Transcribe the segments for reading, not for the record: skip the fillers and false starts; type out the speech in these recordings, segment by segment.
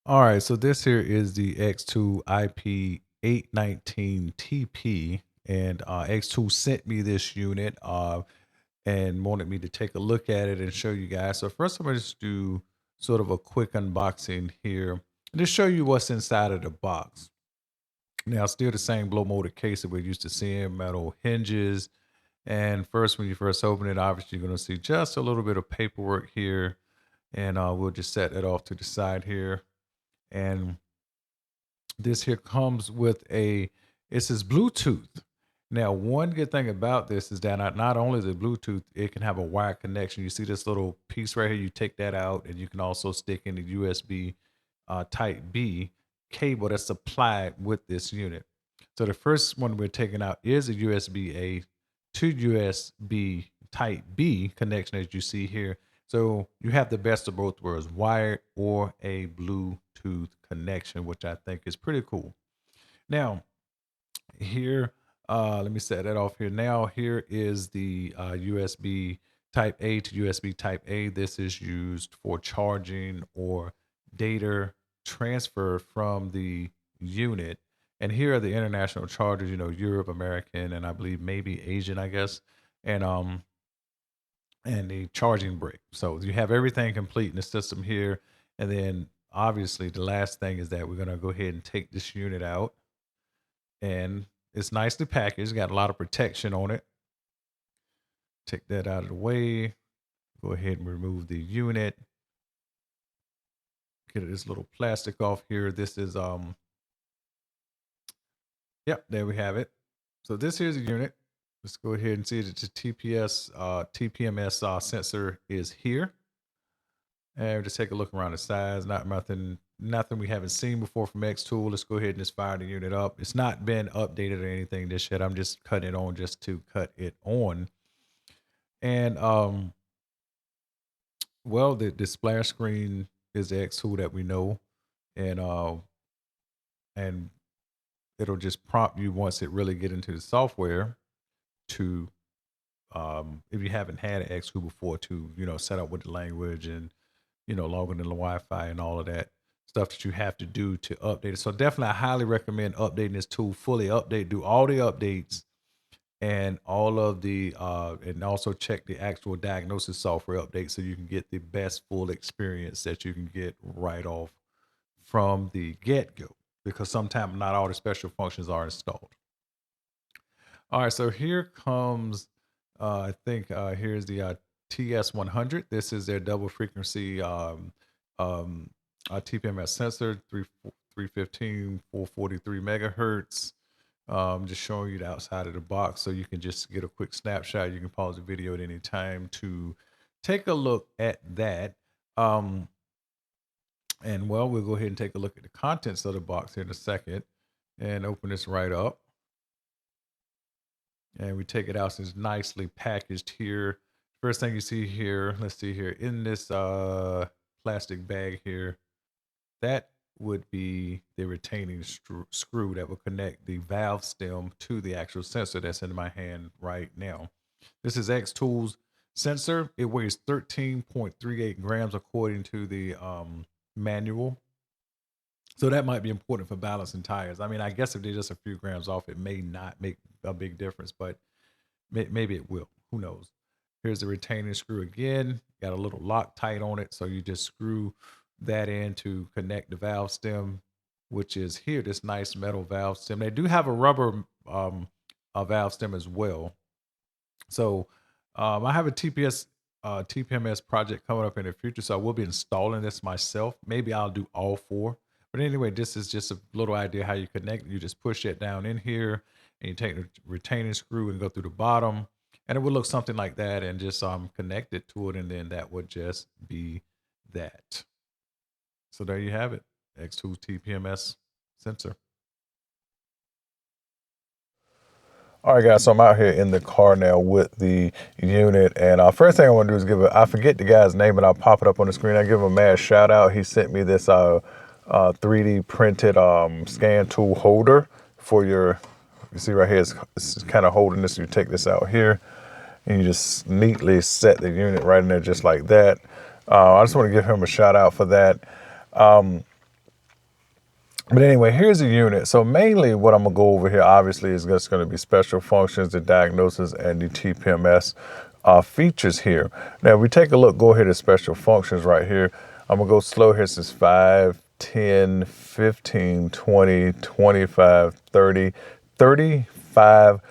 All right, so this here is the XTOOL IP819TP, and XTOOL sent me this unit and wanted me to take a look at it and show you guys. So first, I'm going to just do sort of a quick unboxing here and just show you what's inside of the box. Now, still the same blow molded case that we're used to seeing, metal hinges. And first, when you first open it, obviously you're going to see just a little bit of paperwork here, and we'll just set it off to the side here. And this here comes with it says Bluetooth. Now, one good thing about this is that not only is it Bluetooth, it can have a wired connection. You see this little piece right here, you take that out, and you can also stick in the USB Type B cable that's supplied with this unit. So the first one we're taking out is a USB A to USB Type B connection, as you see here. So you have the best of both worlds, wired or a Bluetooth connection, which I think is pretty cool. Now, here, let me set that off here. Now, here is the USB Type A to USB Type A. This is used for charging or data transfer from the unit. And here are the international chargers, Europe, American, and I believe maybe Asian, I guess. And the charging brick. So you have everything complete in the system here. And then obviously the last thing is that we're going to go ahead and take this unit out, and it's nicely packaged, got a lot of protection on it. Take that out of the way. Go ahead and remove the unit. Get this little plastic off here. This is yep, there we have it. So this here's a unit. Let's go ahead and see that the TPMS sensor is here. And just take a look around the sides. Nothing we haven't seen before from XTOOL. Let's go ahead and just fire the unit up. It's not been updated or anything this yet. I'm just cutting it on just to cut it on. And well, the splash screen is the XTOOL that we know, and it'll just prompt you once it really get into the software to if you haven't had an XTOOL before, to set up with the language and log into the Wi-Fi and all of that stuff that you have to do to update it. So definitely, I highly recommend updating this tool, fully update, do all the updates and all of the and also check the actual diagnosis software update so you can get the best full experience that you can get right off from the get-go, because sometimes not all the special functions are installed. All right, so here comes I think here's the TS100. This is their double frequency TPMS sensor, 315, 443 megahertz. Just showing you the outside of the box so you can just get a quick snapshot. You can pause the video at any time to take a look at that. And well, we'll go ahead and take a look at the contents of the box here in a second and open this right up. And we take it out, so it's nicely packaged here. First thing you see here, let's see here, in this plastic bag here, that would be the retaining screw that will connect the valve stem to the actual sensor that's in my hand right now. This is XTOOL's sensor. It weighs 13.38 grams according to the manual. So that might be important for balancing tires. I mean, I guess if they're just a few grams off, it may not make a big difference, but maybe it will. Who knows? Here's the retaining screw again. Got a little Loctite on it, so you just screw that in to connect the valve stem, which is here, this nice metal valve stem. They do have a rubber a valve stem as well. So I have a TPMS project coming up in the future, so I will be installing this myself. Maybe I'll do all four. But anyway, this is just a little idea how you connect. You just push it down in here, and you take the retaining screw and go through the bottom, and it would look something like that, and just connect it to it, and then that would just be that. So there you have it, XTOOL TPMS sensor. All right, guys, so I'm out here in the car now with the unit, and first thing I want to do is I forget the guy's name, and I'll pop it up on the screen. I give him a mad shout out. He sent me this 3D printed scan tool holder for you see right here, it's kind of holding this. You take this out here, and you just neatly set the unit right in there just like that. I just want to give him a shout out for that. But anyway, here's a unit. So mainly what I'm gonna go over here, obviously, is just gonna be special functions, the diagnosis, and the TPMS features here. Now, if we take a look, go ahead to special functions right here. I'm gonna go slow here. This is 5, 10, 15, 20, 25, 30, 35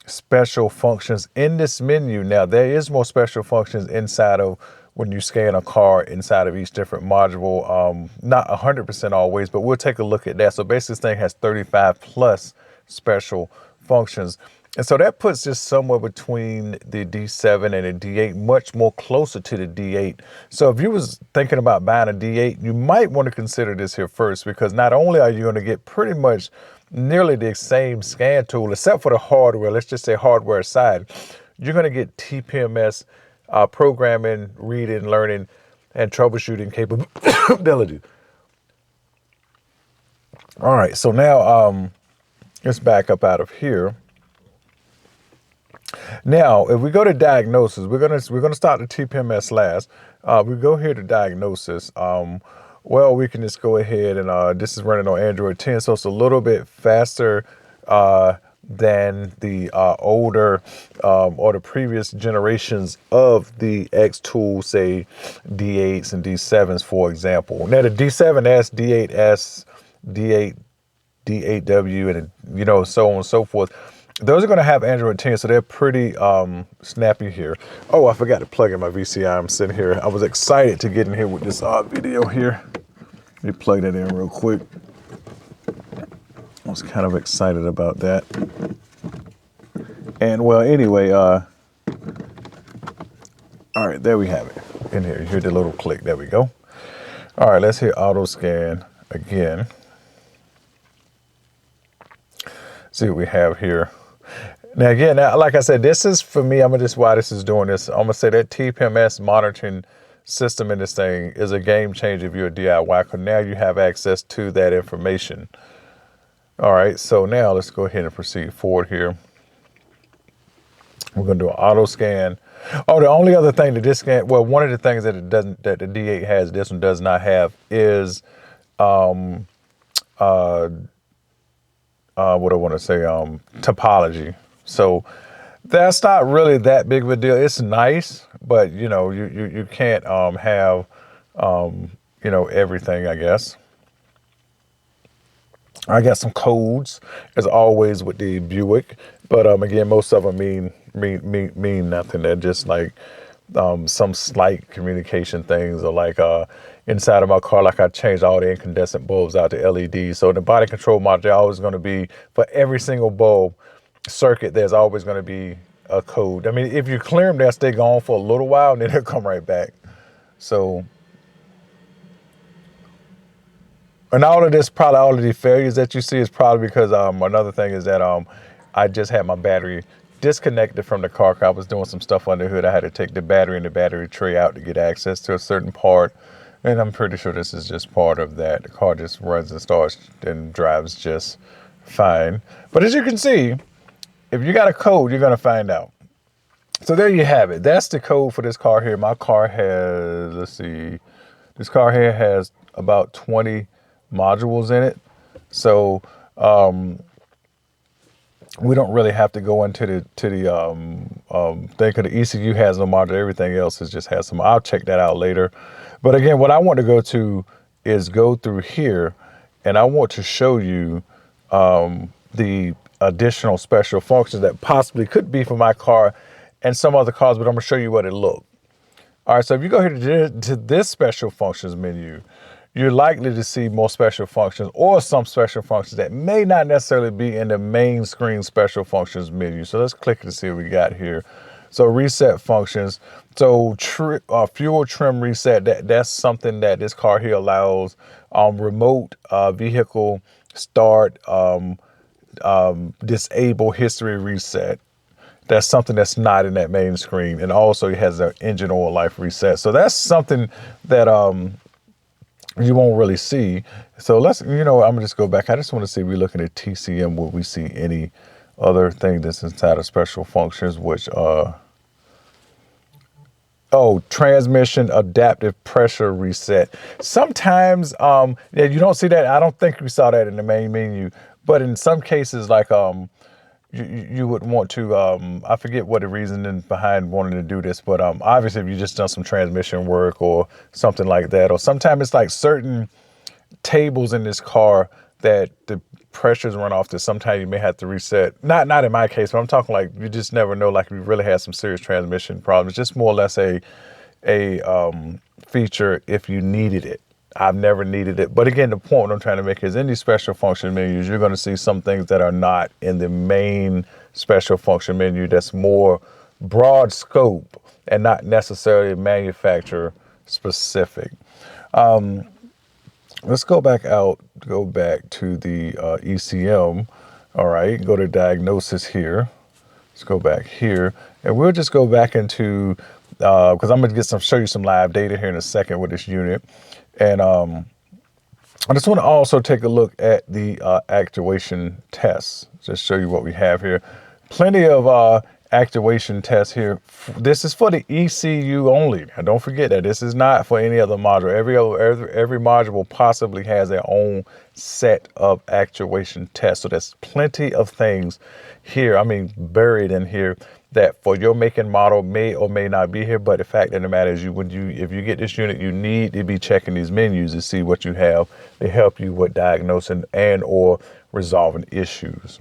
special functions in this menu. Now, there is more special functions inside of when you scan a car inside of each different module. Not 100% always, but we'll take a look at that. So basically this thing has 35 plus special functions. And so that puts this somewhere between the D7 and the D8, much more closer to the D8. So if you was thinking about buying a D8, you might want to consider this here first, because not only are you going to get pretty much nearly the same scan tool, except for the hardware, let's just say hardware side, you're going to get TPMS programming, reading, learning, and troubleshooting capability. All right, so now let's back up out of here. Now, if we go to diagnosis, we're gonna start the TPMS last. We go here to diagnosis. Well, we can just go ahead and this is running on Android 10, so it's a little bit faster than the older or the previous generations of the XTOOL, say D8s and D7s, for example. Now the D7S, D8S, D8, D8W, and so on and so forth. Those are going to have Android 10, so they're pretty snappy here. Oh, I forgot to plug in my VCI. I'm sitting here. I was excited to get in here with this video here. Let me plug that in real quick. I was kind of excited about that. And well, anyway, all right, there we have it in here. You hear the little click. There we go. All right, let's hit auto scan again. See what we have here. Now, again, like I said, this is for me, why this is doing this. I'm gonna say that TPMS monitoring system in this thing is a game changer if you're a DIY, because now you have access to that information. All right, so now let's go ahead and proceed forward here. We're gonna do an auto scan. Oh, the only other thing that this scan, well, one of the things that it doesn't, that the D8 has, this one does not have, is what I want to say, topology. So that's not really that big of a deal. It's nice, but you can't have everything, I guess. I got some codes as always with the Buick, but again, most of them mean nothing. They're just like some slight communication things, or like inside of my car, like I changed all the incandescent bulbs out to LEDs. So the body control module always going to be, for every single bulb circuit, there's always going to be a code. I mean, if you clear them, they'll stay gone for a little while and then they'll come right back. So, and all of this, probably all of the failures that you see is probably because another thing is that I just had my battery disconnected from the car. I was doing some stuff under the hood. I had to take the battery and the battery tray out to get access to a certain part. And I'm pretty sure this is just part of that. The car just runs and starts and drives just fine. But as you can see, if you got a code, you're going to find out. So there you have it. That's the code for this car here. My car has, let's see, this car here has about 20 modules in it. So we don't really have to go into the thing, because the ECU has no module. Everything else just has some. I'll check that out later. But again, what I want to go to is go through here, and I want to show you the additional special functions that possibly could be for my car and some other cars, but I'm gonna show you what it looks. All right, so if you go here to this special functions menu, you're likely to see more special functions or some special functions that may not necessarily be in the main screen special functions menu. So let's click to see what we got here. So reset functions. So fuel trim reset, that's something that this car here allows. Remote vehicle start, disable history reset. That's something that's not in that main screen. And also it has an engine oil life reset. So that's something that you won't really see. So let's, I'm gonna just go back. I just want to see, we're looking at TCM, will we see any other thing that's inside of special functions, which Oh, transmission adaptive pressure reset. Sometimes, yeah, you don't see that. I don't think we saw that in the main menu, but in some cases, like, you would want to, I forget what the reasoning behind wanting to do this, but, obviously if you just done some transmission work or something like that, or sometimes it's like certain tables in this car that the pressures run off that sometimes you may have to reset. Not in my case, but I'm talking like you just never know, like we really had some serious transmission problems. Just more or less a feature if you needed it. I've never needed it. But again, the point I'm trying to make is in these special function menus, you're going to see some things that are not in the main special function menu that's more broad scope and not necessarily manufacturer specific. Let's go back to the ECM. All right, go to diagnosis here. Let's go back here, and we'll just go back into, because I'm going to show you some live data here in a second with this unit. And I just want to also take a look at the actuation tests. Just show you what we have here. Plenty of actuation tests here. This is for the ECU only. Now don't forget that this is not for any other module. Every module possibly has their own set of actuation tests. So there's plenty of things here, I mean, buried in here that for your make and model may or may not be here. But the fact of the matter is, if you get this unit, you need to be checking these menus to see what you have to help you with diagnosing and or resolving issues.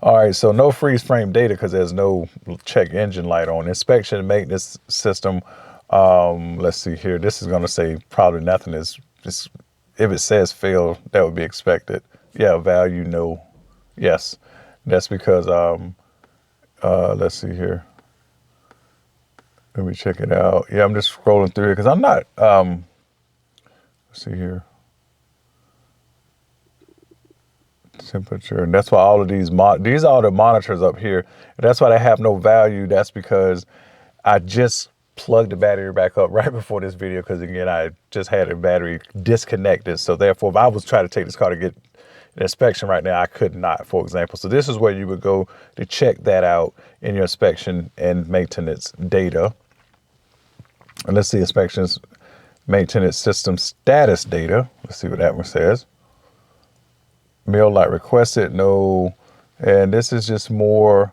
All right, so no freeze frame data because there's no check engine light on. Inspection and maintenance system. Let's see here. This is going to say probably nothing. Is just, if it says fail, that would be expected. Yeah, value no. Yes, that's because let's see here. Let me check it out. Yeah, I'm just scrolling through it because I'm not. Let's see here. Temperature, and that's why all of these are the monitors up here. And that's why they have no value. That's because I just plugged the battery back up right before this video, because again, I just had a battery disconnected. So therefore, if I was trying to take this car to get an inspection right now, I could not, for example. So this is where you would go to check that out in your inspection and maintenance data. And let's see, inspections, maintenance system status data. Let's see what that one says. Meal light requested, no. And this is just more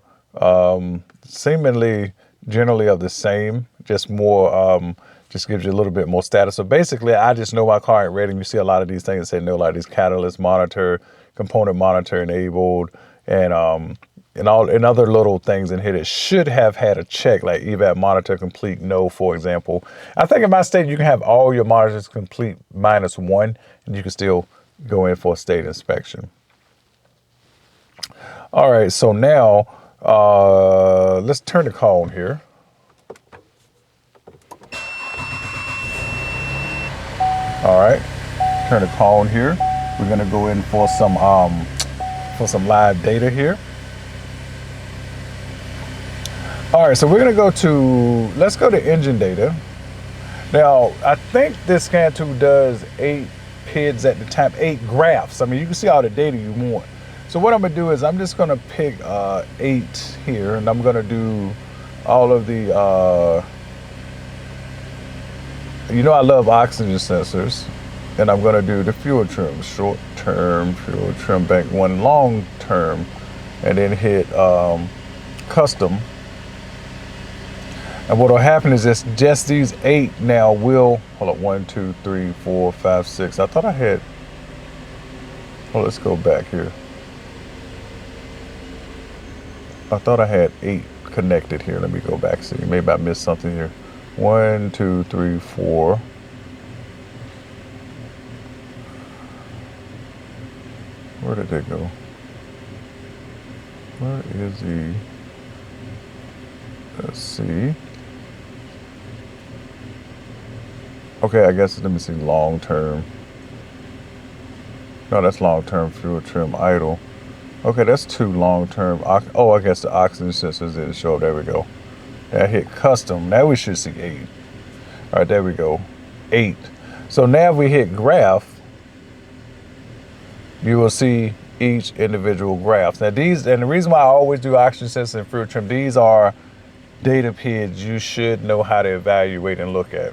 seemingly generally of the same, just more, just gives you a little bit more status. So basically, I just know my car ain't ready. You see a lot of these things that say no, like these catalyst monitor, component monitor enabled, and other little things in here that should have had a check, like eval monitor complete, no, for example. I think in my state, you can have all your monitors complete -1, and you can still go in for a state inspection. All right, so now let's turn the car on here. All right, turn the car on here. We're gonna go in for some live data here. All right, so we're gonna let's go to engine data. Now, I think this scan tool does 8 PIDs at the time, 8 graphs. I mean, you can see all the data you want. So what I'm gonna do is I'm just gonna pick 8 here, and I'm gonna do all of the, I love oxygen sensors, and I'm gonna do the fuel trim, short term, fuel trim bank 1, long term, and then hit custom. And what will happen is just these 8 now will, hold up, 1, 2, 3, 4, 5, 6. I thought I had, let's go back here. I thought I had 8 connected here. Let me go back, see, maybe I missed something here. 1, 2, 3, 4. Where did they go? Where is the, let's see. Okay, I guess, let me see, long term. No, that's long term fuel trim idle. Okay, that's 2 long term. Oh, I guess the oxygen sensors didn't show up. There we go. I hit custom. Now we should see 8. All right, there we go. 8. So now if we hit graph, you will see each individual graph. Now these, and the reason why I always do oxygen sensors and fuel trim, these are data PIDs you should know how to evaluate and look at.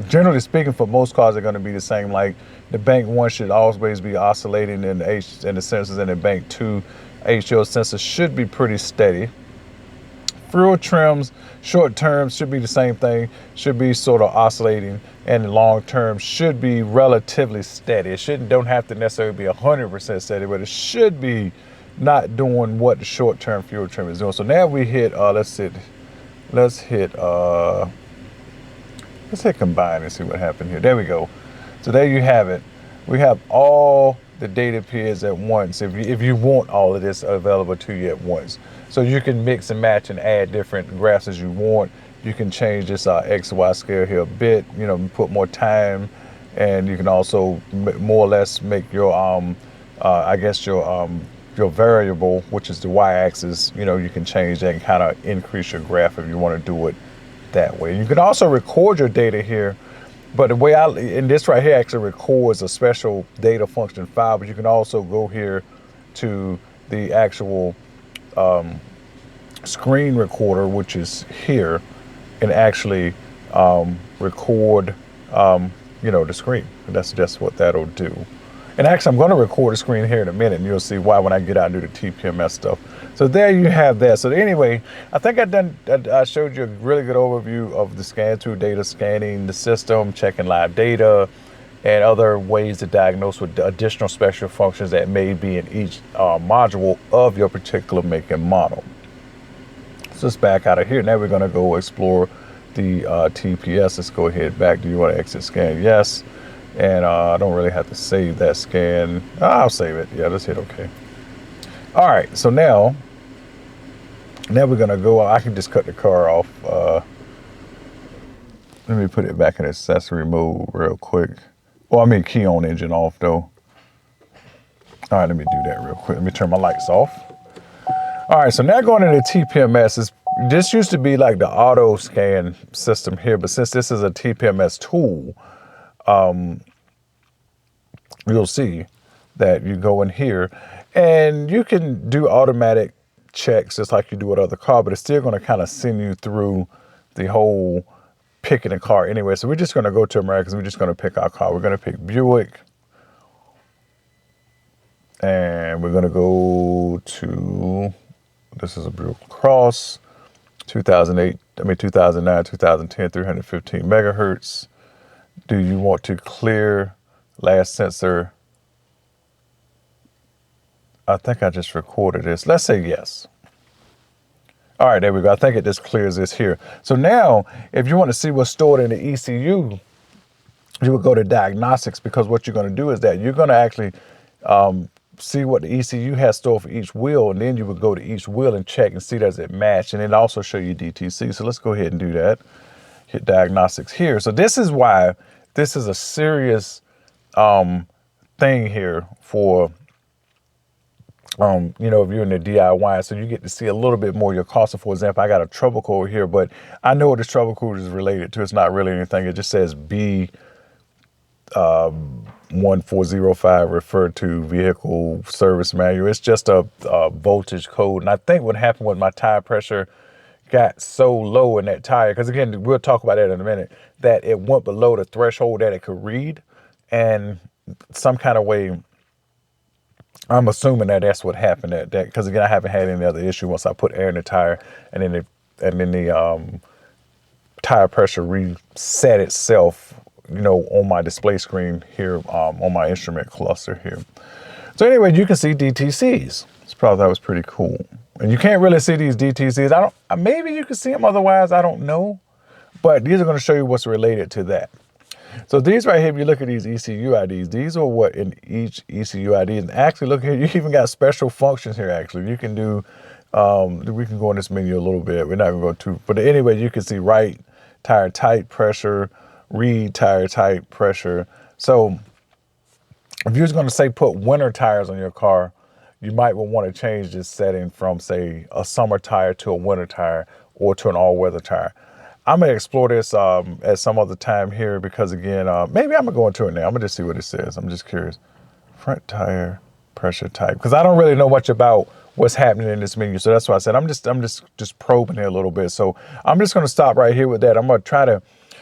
Generally speaking, for most cars, they're going to be the same. Like the bank 1 should always be oscillating, and the sensors in the bank 2 HL sensor should be pretty steady. Fuel trims, short term should be the same thing, should be sort of oscillating, and long term should be relatively steady. It don't have to necessarily be 100% steady, but it should be not doing what the short term fuel trim is doing. So now we hit, let's hit combine and see what happened here. There we go. So there you have it. We have all the data PIDs at once if you want all of this available to you at once. So you can mix and match and add different graphs as you want. You can change this XY scale here a bit, put more time, and you can also more or less make your your variable, which is the y-axis, you can change that and kind of increase your graph if you want to do it that way. You can also record your data here, but the way and this right here actually records a special data function file, but you can also go here to the actual screen recorder, which is here, and actually record the screen. That's just what that'll do. And actually, I'm going to record a screen here in a minute, and you'll see why when I get out and do the TPMS stuff. So there you have that. So anyway, I think I showed you a really good overview of the ScanTool data, scanning the system, checking live data, and other ways to diagnose with additional special functions that may be in each module of your particular make and model. So let's back out of here. Now we're going to go explore the TPS. Let's go ahead back. Do you want to exit scan? Yes. And I don't really have to save that scan. I'll save it. Yeah, let's hit OK. All right, so now we're gonna go. I can just cut the car off. Let me put it back in accessory mode real quick. Well, I mean key on engine off though. All right, let me do that real quick. Let me turn my lights off. All right, so now going into TPMS, this used to be like the auto scan system here, but since this is a TPMS tool, you'll see that you go in here and you can do automatic checks just like you do with other car, but it's still going to kind of send you through the whole picking a car anyway. So we're just going to go to Americans. We're just going to pick our car. We're going to pick Buick, and we're going to go to, this is a Buick Cross, 2009, 2010, 315 megahertz. Do you want to clear last sensor? I think I just recorded this. Let's say yes. All right, there we go. I think it just clears this here. So now, if you want to see what's stored in the ECU, you would go to diagnostics, because what you're going to do is that you're going to actually see what the ECU has stored for each wheel, and then you would go to each wheel and check and see does it match, and it also show you DTC. So let's go ahead and do that. Hit diagnostics here. So this is why this is a serious thing here for if you're in the DIY, so you get to see a little bit more of your cost. So for example, I got a trouble code here, but I know what this trouble code is related to. It's not really anything. It just says B1405 referred to vehicle service manual. It's just a voltage code. And I think what happened was my tire pressure got so low in that tire, because again, we'll talk about that in a minute, that it went below the threshold that it could read, and some kind of way, I'm assuming that that's what happened at that, because again, I haven't had any other issue once I put air in the tire, and then the tire pressure reset itself, on my display screen here, on my instrument cluster here. So anyway, you can see DTCs. That was pretty cool. And you can't really see these DTCs. Maybe you can see them otherwise, I don't know. But these are going to show you what's related to that. So these right here, if you look at these ECU IDs, these are what in each ECU ID. And actually, look here, you even got special functions here, actually. You can do, we can go in this menu a little bit. We're not going to go too, but anyway, you can see right tire type pressure, read tire type pressure. So if you're just going to say put winter tires on your car, you might want to change this setting from, say, a summer tire to a winter tire, or to an all-weather tire. I'm going to explore this at some other time here, because again, maybe I'm going to go into it now. I'm going to just see what it says. I'm just curious. Front tire pressure type, because I don't really know much about what's happening in this menu. So that's why I said I'm just probing here a little bit. So I'm just gonna stop right here with that. I'm gonna try to,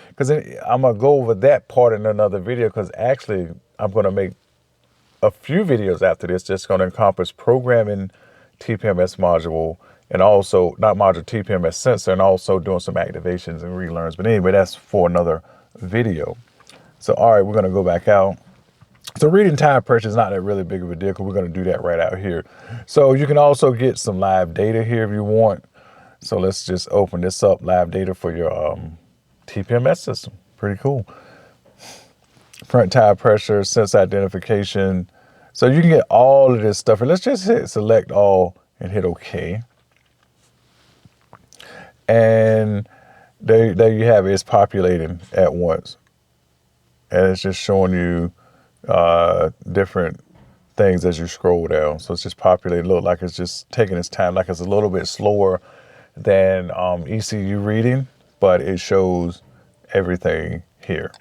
because I'm gonna go over that part in another video, because actually I'm gonna make a few videos after this just gonna encompass programming TPMS module, and also not module, TPMS sensor, and also doing some activations and relearns. But anyway, that's for another video. So all right, we're gonna go back out. So reading tire pressure is not that really big of a deal, because we're going to do that right out here. So you can also get some live data here if you want. So let's just open this up, live data for your TPMS system. Pretty cool. Front tire pressure, sensor identification. So you can get all of this stuff. And let's just hit select all and hit OK. And there you have it. It's populating at once. And it's just showing you different things as you scroll down. So it's just populating. Look like it's just taking its time, like it's a little bit slower than ECU reading, but it shows everything here.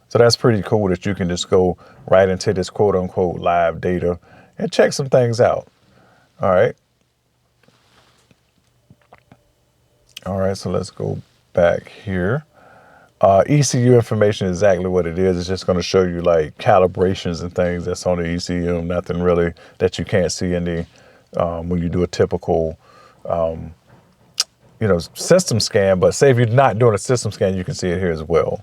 So that's pretty cool that you can just go right into this quote unquote live data and check some things out. All right. All right, so let's go back here. ECU information is exactly what it is. It's just going to show you like calibrations and things that's on the ECU. Nothing really that you can't see in the when you do a typical system scan. But say if you're not doing a system scan, you can see it here as well.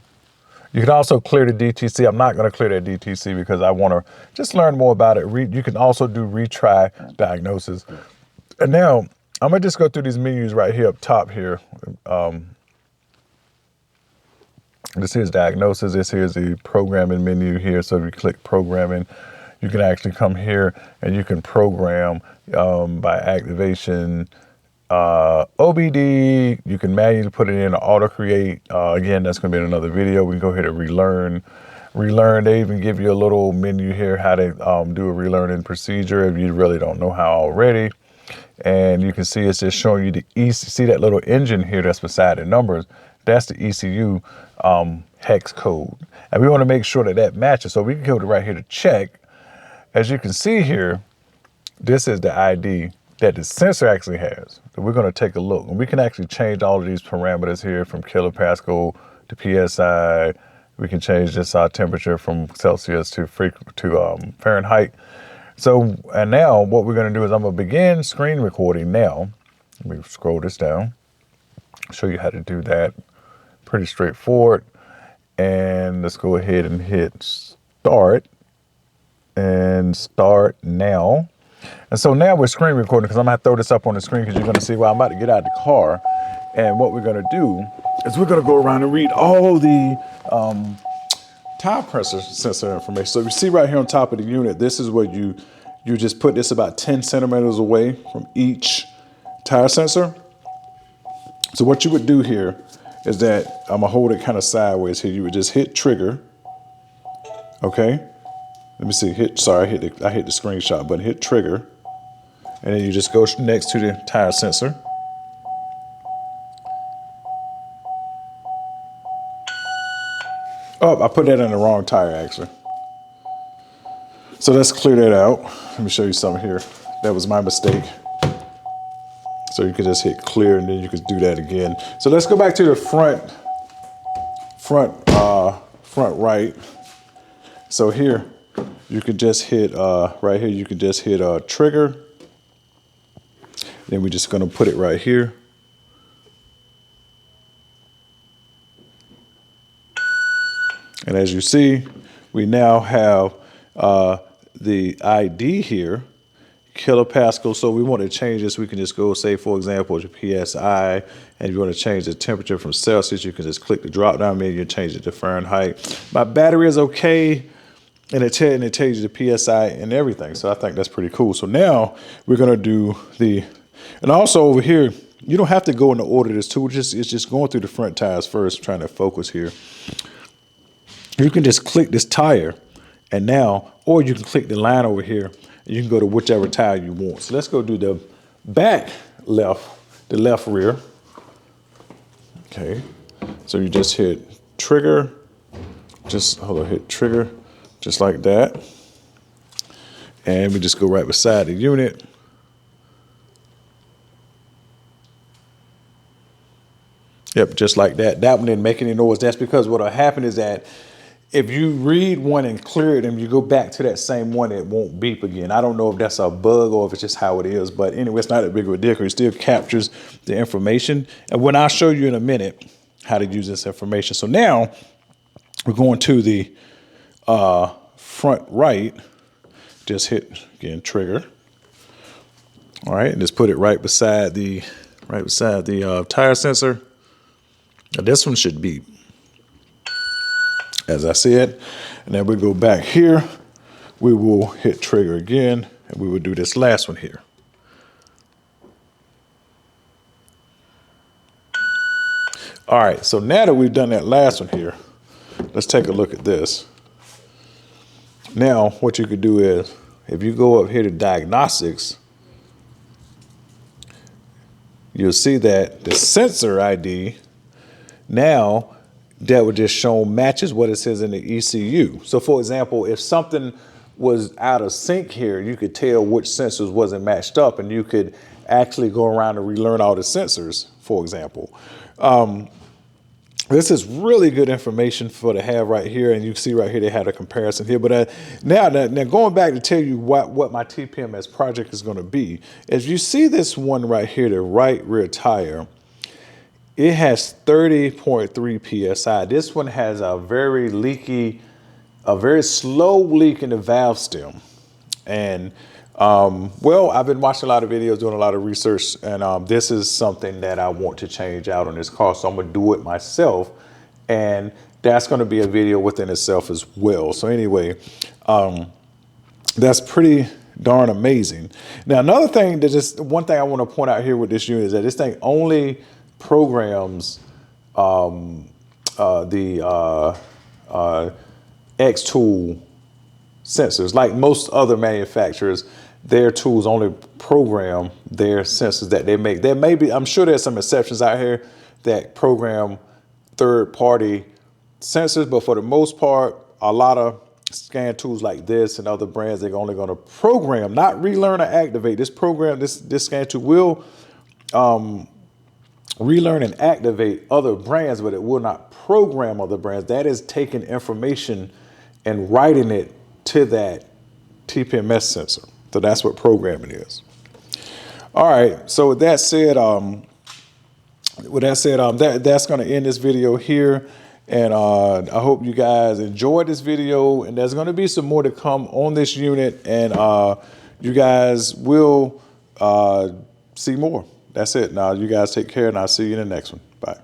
You can also clear the DTC. I'm not going to clear that DTC because I want to just learn more about it. You can also do retry diagnosis. And now I'm going to just go through these menus right here up top here. This here's diagnosis. This here's the programming menu here. So if you click programming, you can actually come here and you can program by activation. OBD, you can manually put it in or auto create. Again, that's going to be in another video. We can go ahead and relearn. Relearn, they even give you a little menu here how to do a relearning procedure if you really don't know how already. And you can see it's just showing you the see that little engine here that's beside the numbers. That's the ECU hex code. And we want to make sure that that matches. So we can go to right here to check. As you can see here, this is the ID that the sensor actually has. So we're going to take a look. And we can actually change all of these parameters here from kilopascal to PSI. We can change this temperature from Celsius to Fahrenheit. So, and now what we're going to do is I'm going to begin screen recording now. Let me scroll this down, show you how to do that. Pretty straightforward. And let's go ahead and hit start and start now. And so now we're screen recording, because I'm going to throw this up on the screen because you're going to see, well, I'm about to get out of the car. And what we're going to do is we're going to go around and read all the tire pressure sensor information. So you see right here on top of the unit, this is where you just put this about 10 centimeters away from each tire sensor. So what you would do here is that I'm gonna hold it kind of sideways here. You would just hit trigger. Okay. Let me see. I hit the screenshot button. Hit trigger, and then you just go next to the tire sensor. Oh, I put that in the wrong tire actually. So let's clear that out. Let me show you something here. That was my mistake. So you can just hit clear and then you can do that again. So let's go back to the front right. So here, you can just hit, right here, you can just hit trigger. Then we're just gonna put it right here. And as you see, we now have the ID here, kilopascal. So we want to change this. We can just go, say, for example, to PSI. And if you want to change the temperature from Celsius, you can just click the drop down menu and change it to Fahrenheit. My battery is okay. And it tells you the PSI and everything. So I think that's pretty cool. So now we're going to do and also over here, you don't have to go in the order of this tool. It's just going through the front tires first, I'm trying to focus here. You can just click this tire and now, or you can click the line over here and you can go to whichever tire you want. So let's go do the back left, the left rear. Okay. So you just hit trigger, hit trigger, just like that. And we just go right beside the unit. Yep, just like that. That one didn't make any noise. That's because what'll happen is that if you read one and clear it and you go back to that same one, it won't beep again. I don't know if that's a bug or if it's just how it is, but anyway, it's not that big of a deal because it still captures the information. And when I'll show you in a minute how to use this information. So now we're going to the front right. Just hit again trigger. All right, and just put it right beside the tire sensor. Now this one should beep, as I said. And then we go back here. We will hit trigger again, and we will do this last one here. All right, so now that we've done that last one here, let's take a look at this. Now, what you could do is, if you go up here to diagnostics, you'll see that the sensor ID now that would just show matches what it says in the ECU. So for example, if something was out of sync here, you could tell which sensors wasn't matched up, and you could actually go around and relearn all the sensors, for example. This is really good information for to have right here, and you see right here they had a comparison here. But now going back to tell you what my TPMS project is going to be, as you see this one right here, the right rear tire, it has 30.3 psi. This one has a very slow leak in the valve stem, and well, I've been watching a lot of videos, doing a lot of research, and this is something that I want to change out on this car. So I'm gonna do it myself, and that's gonna be a video within itself as well. So anyway, that's pretty darn amazing. Now, another thing one thing I wanna point out here with this unit is that this thing only programs the XTOOL sensors. Like most other manufacturers, their tools only program their sensors that they make. There may be, I'm sure there's some exceptions out here that program third-party sensors, but for the most part, a lot of scan tools like this and other brands, they're only going to program, not relearn or activate. This scan tool will relearn and activate other brands, but it will not program other brands. That is taking information and writing it to that TPMS sensor. So that's what programming is. All right. So with that said, that's going to end this video here. And I hope you guys enjoyed this video. And there's going to be some more to come on this unit, and you guys will see more. That's it. Now you guys take care, and I'll see you in the next one. Bye.